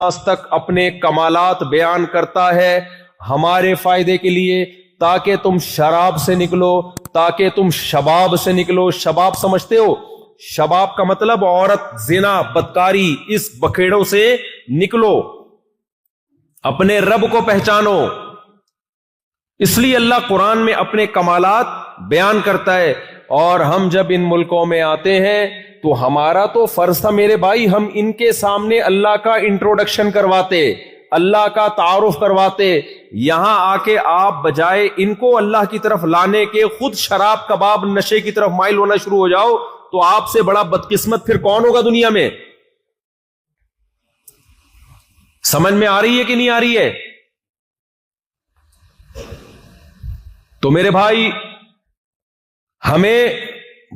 آج تک اپنے کمالات بیان کرتا ہے ہمارے فائدے کے لیے، تاکہ تم شراب سے نکلو، تاکہ تم شباب سے نکلو۔ شباب سمجھتے ہو؟ شباب کا مطلب عورت، زنا، بدکاری، اس بکھیڑوں سے نکلو، اپنے رب کو پہچانو۔ اس لیے اللہ قرآن میں اپنے کمالات بیان کرتا ہے، اور ہم جب ان ملکوں میں آتے ہیں تو ہمارا تو فرض تھا میرے بھائی، ہم ان کے سامنے اللہ کا انٹروڈکشن کرواتے، اللہ کا تعارف کرواتے۔ یہاں آ کے آپ بجائے ان کو اللہ کی طرف لانے کے خود شراب کباب نشے کی طرف مائل ہونا شروع ہو جاؤ، تو آپ سے بڑا بدقسمت پھر کون ہوگا دنیا میں؟ سمجھ میں آ رہی ہے کہ نہیں آ رہی ہے؟ تو میرے بھائی، ہمیں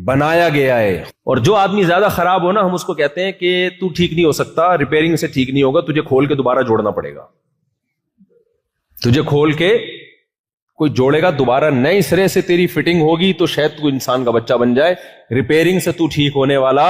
بنایا گیا ہے، اور جو آدمی زیادہ خراب ہو نا، ہم اس کو کہتے ہیں کہ تو ٹھیک نہیں ہو سکتا، ریپیئرنگ سے ٹھیک نہیں ہوگا، تجھے کھول کے دوبارہ جوڑنا پڑے گا، تجھے کھول کے کوئی جوڑے گا دوبارہ، نئے سرے سے تیری فٹنگ ہوگی تو شاید تو انسان کا بچہ بن جائے، ریپیئرنگ سے تو ٹھیک ہونے والا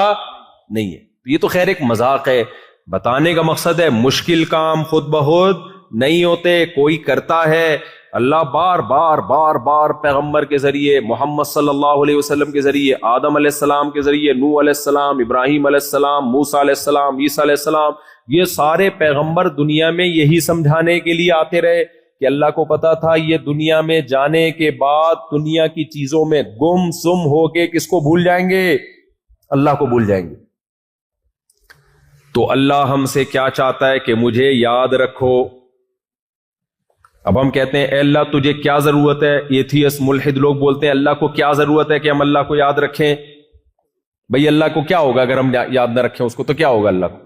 نہیں ہے۔ یہ تو خیر ایک مذاق ہے، بتانے کا مقصد ہے مشکل کام خود بخود نہیں ہوتے، کوئی کرتا ہے۔ اللہ بار بار بار بار پیغمبر کے ذریعے، محمد صلی اللہ علیہ وسلم کے ذریعے، آدم علیہ السلام کے ذریعے، نوح علیہ السلام، ابراہیم علیہ السلام، موسیٰ علیہ السلام، عیسیٰ علیہ السلام، یہ سارے پیغمبر دنیا میں یہی سمجھانے کے لیے آتے رہے کہ اللہ کو پتا تھا یہ دنیا میں جانے کے بعد دنیا کی چیزوں میں گم سم ہو کے کس کو بھول جائیں گے؟ اللہ کو بھول جائیں گے۔ تو اللہ ہم سے کیا چاہتا ہے کہ مجھے یاد رکھو۔ اب ہم کہتے ہیں اے اللہ تجھے کیا ضرورت ہے؟ ایتھیسٹ ملحد لوگ بولتے ہیں اللہ کو کیا ضرورت ہے کہ ہم اللہ کو یاد رکھیں؟ بھئی اللہ کو کیا ہوگا اگر ہم یاد نہ رکھیں اس کو؟ تو کیا ہوگا اللہ کو؟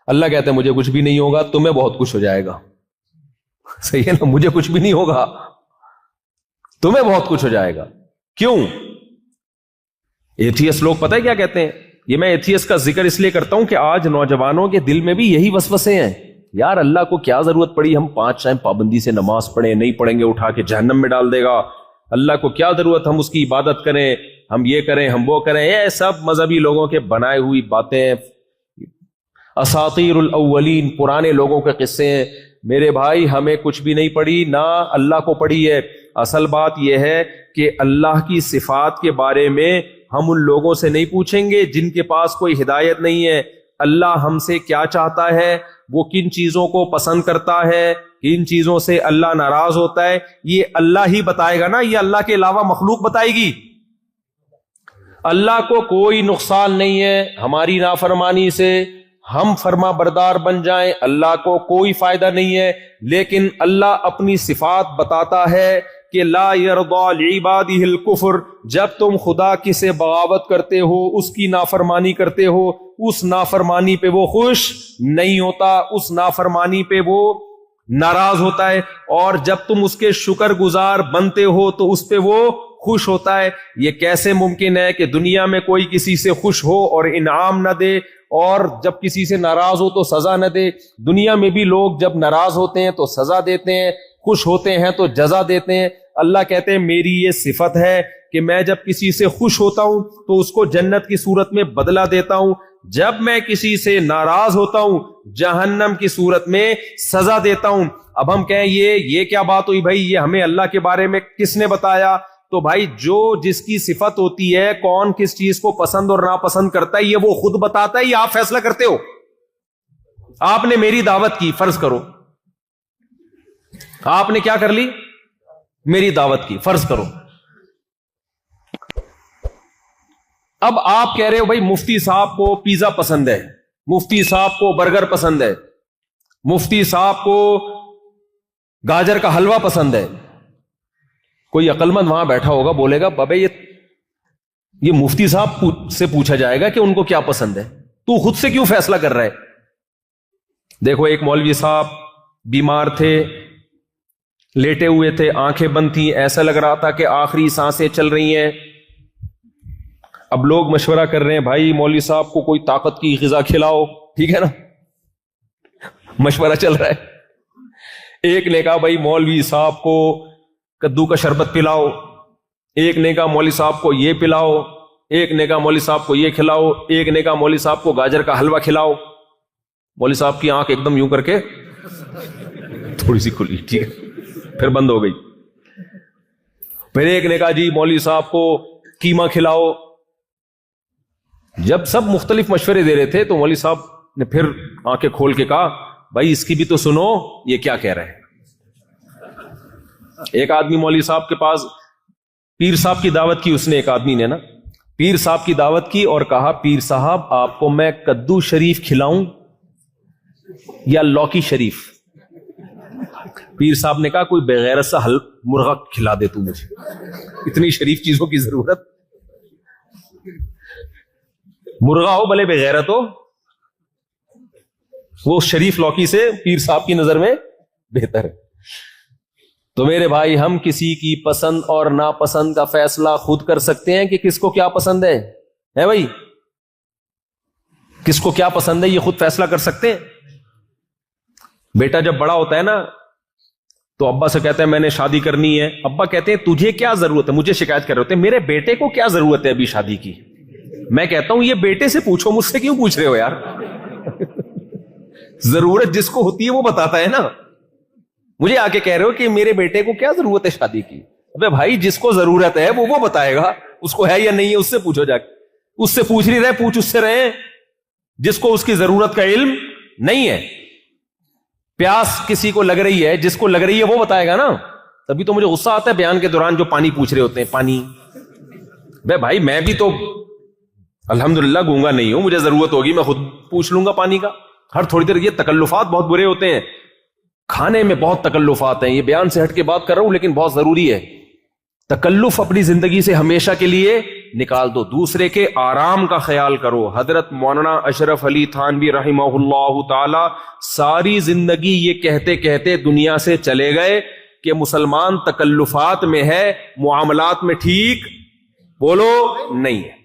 اللہ کہتے ہیں مجھے کچھ بھی نہیں ہوگا، تمہیں بہت کچھ ہو جائے گا۔ صحیح ہے نا؟ مجھے کچھ بھی نہیں ہوگا، تمہیں بہت کچھ ہو جائے گا۔ کیوں؟ ایتھیسٹ لوگ پتہ ہے کیا کہتے ہیں؟ یہ میں ایتھیسٹ کا ذکر اس لیے کرتا ہوں کہ آج نوجوانوں کے دل میں بھی یہی وسوسے ہیں، یار اللہ کو کیا ضرورت پڑی، ہم 5 ٹائم پابندی سے نماز پڑھیں، نہیں پڑھیں گے اٹھا کے جہنم میں ڈال دے گا، اللہ کو کیا ضرورت ہم اس کی عبادت کریں، ہم یہ کریں ہم وہ کریں۔ یہ سب مذہبی لوگوں کے بنائے ہوئی باتیں، اساطیر الاولین، پرانے لوگوں کے قصے ہیں۔ میرے بھائی ہمیں کچھ بھی نہیں پڑی، نہ اللہ کو پڑی ہے۔ اصل بات یہ ہے کہ اللہ کی صفات کے بارے میں ہم ان لوگوں سے نہیں پوچھیں گے جن کے پاس کوئی ہدایت نہیں ہے۔ اللہ ہم سے کیا چاہتا ہے، وہ کن چیزوں کو پسند کرتا ہے، کن چیزوں سے اللہ ناراض ہوتا ہے، یہ اللہ ہی بتائے گا نا، یہ اللہ کے علاوہ مخلوق بتائے گی؟ اللہ کو کوئی نقصان نہیں ہے ہماری نافرمانی سے، ہم فرما بردار بن جائیں، اللہ کو کوئی فائدہ نہیں ہے۔ لیکن اللہ اپنی صفات بتاتا ہے کہ لا یرضی لعبادہ الکفر، جب تم خدا کی سے بغاوت کرتے ہو، اس کی نافرمانی کرتے ہو، اس نافرمانی پہ وہ خوش نہیں ہوتا، اس نافرمانی پہ وہ ناراض ہوتا ہے، اور جب تم اس کے شکر گزار بنتے ہو تو اس پہ وہ خوش ہوتا ہے۔ یہ کیسے ممکن ہے کہ دنیا میں کوئی کسی سے خوش ہو اور انعام نہ دے، اور جب کسی سے ناراض ہو تو سزا نہ دے؟ دنیا میں بھی لوگ جب ناراض ہوتے ہیں تو سزا دیتے ہیں، خوش ہوتے ہیں تو جزا دیتے ہیں۔ اللہ کہتے ہیں میری یہ صفت ہے کہ میں جب کسی سے خوش ہوتا ہوں تو اس کو جنت کی صورت میں بدلہ دیتا ہوں، جب میں کسی سے ناراض ہوتا ہوں جہنم کی صورت میں سزا دیتا ہوں۔ اب ہم کہیں یہ کیا بات ہوئی بھائی، یہ ہمیں اللہ کے بارے میں کس نے بتایا؟ تو بھائی جو جس کی صفت ہوتی ہے، کون کس چیز کو پسند اور ناپسند کرتا ہے، یہ وہ خود بتاتا ہے یا آپ فیصلہ کرتے ہو؟ آپ نے میری دعوت کی، فرض کرو آپ نے کیا کر لی، میری دعوت کی، فرض کرو۔ اب آپ کہہ رہے ہو بھائی مفتی صاحب کو پیزا پسند ہے، مفتی صاحب کو برگر پسند ہے، مفتی صاحب کو گاجر کا حلوہ پسند ہے۔ کوئی عقل مند وہاں بیٹھا ہوگا بولے گا بابے یہ مفتی صاحب سے پوچھا جائے گا کہ ان کو کیا پسند ہے، تو خود سے کیوں فیصلہ کر رہا ہے؟ دیکھو ایک مولوی صاحب بیمار تھے، لیٹے ہوئے تھے، آنکھیں بند تھیں، ایسا لگ رہا تھا کہ آخری سانسیں چل رہی ہیں۔ اب لوگ مشورہ کر رہے ہیں بھائی مولوی صاحب کو کوئی طاقت کی غذا کھلاؤ، ٹھیک ہے نا، مشورہ چل رہا ہے۔ ایک نے کہا بھائی مولوی صاحب کو کدو کا شربت پلاؤ، ایک نے کہا مولوی صاحب کو یہ پلاؤ، ایک نے کہا مولوی صاحب کو یہ کھلاؤ، ایک نے کہا مولوی صاحب کو گاجر کا حلوہ کھلاؤ۔ مولوی صاحب کی آنکھ ایک دم یوں کر کے تھوڑی سی کھلی, ٹھیک ہے, پھر بند ہو گئی. پھر ایک نے کہا جی مولوی صاحب کو قیمہ کھلاؤ. جب سب مختلف مشورے دے رہے تھے تو مولوی صاحب نے پھر آنکھیں کھول کے کہا بھائی اس کی بھی تو سنو, یہ کیا کہہ رہے ہیں. ایک آدمی مولوی صاحب کے پاس پیر صاحب کی دعوت کی, اس نے ایک آدمی نے نا پیر صاحب کی دعوت کی اور کہا پیر صاحب آپ کو میں کدو شریف کھلاؤں یا لوکی شریف. پیر صاحب نے کہا کوئی بغیرت سا مرغا کھلا دے تو مجھے, اتنی شریف چیزوں کی ضرورت. مرغا ہو بھلے بغیرت ہو, وہ شریف لوکی سے پیر صاحب کی نظر میں بہتر ہے. تو میرے بھائی ہم کسی کی پسند اور ناپسند کا فیصلہ خود کر سکتے ہیں کہ کس کو کیا پسند ہے بھائی, کس کو کیا پسند ہے یہ خود فیصلہ کر سکتے ہیں. بیٹا جب بڑا ہوتا ہے نا تو ابا سے کہتا ہے میں نے شادی کرنی ہے, ابا کہتے ہیں تجھے کیا ضرورت ہے, مجھے شکایت کر رہے ہوتے ہیں میرے بیٹے کو کیا ضرورت ہے ابھی شادی کی. میں کہتا ہوں یہ بیٹے سے پوچھو, مجھ سے کیوں پوچھ رہے ہو یار. ضرورت جس کو ہوتی ہے وہ بتاتا ہے نا, مجھے آ کے کہہ رہے ہو کہ میرے بیٹے کو کیا ضرورت ہے شادی کی. ابے بھائی جس کو ضرورت ہے وہ بتائے گا, اس کو ہے یا نہیں ہے اس سے پوچھو جا کے. اس سے پوچھ نہیں رہے, پوچھ اس سے رہے جس کو اس کی ضرورت کا علم نہیں ہے. پیاس کسی کو لگ رہی ہے, جس کو لگ رہی ہے وہ بتائے گا نا. تبھی تو مجھے غصہ آتا ہے بیان کے دوران جو پانی پوچھ رہے ہوتے ہیں, پانی. بے بھائی میں بھی تو الحمدللہ گونگا نہیں ہوں, مجھے ضرورت ہوگی میں خود پوچھ لوں گا پانی کا. ہر تھوڑی دیر یہ تکلفات بہت برے ہوتے ہیں, کھانے میں بہت تکلفات ہیں. یہ بیان سے ہٹ کے بات کر رہا ہوں لیکن بہت ضروری ہے. تکلف اپنی زندگی سے ہمیشہ کے لیے نکال دو, دوسرے کے آرام کا خیال کرو. حضرت مولانا اشرف علی تھانوی رحمہ اللہ تعالی ساری زندگی یہ کہتے کہتے دنیا سے چلے گئے کہ مسلمان تکلفات میں ہے, معاملات میں ٹھیک بولو نہیں ہے.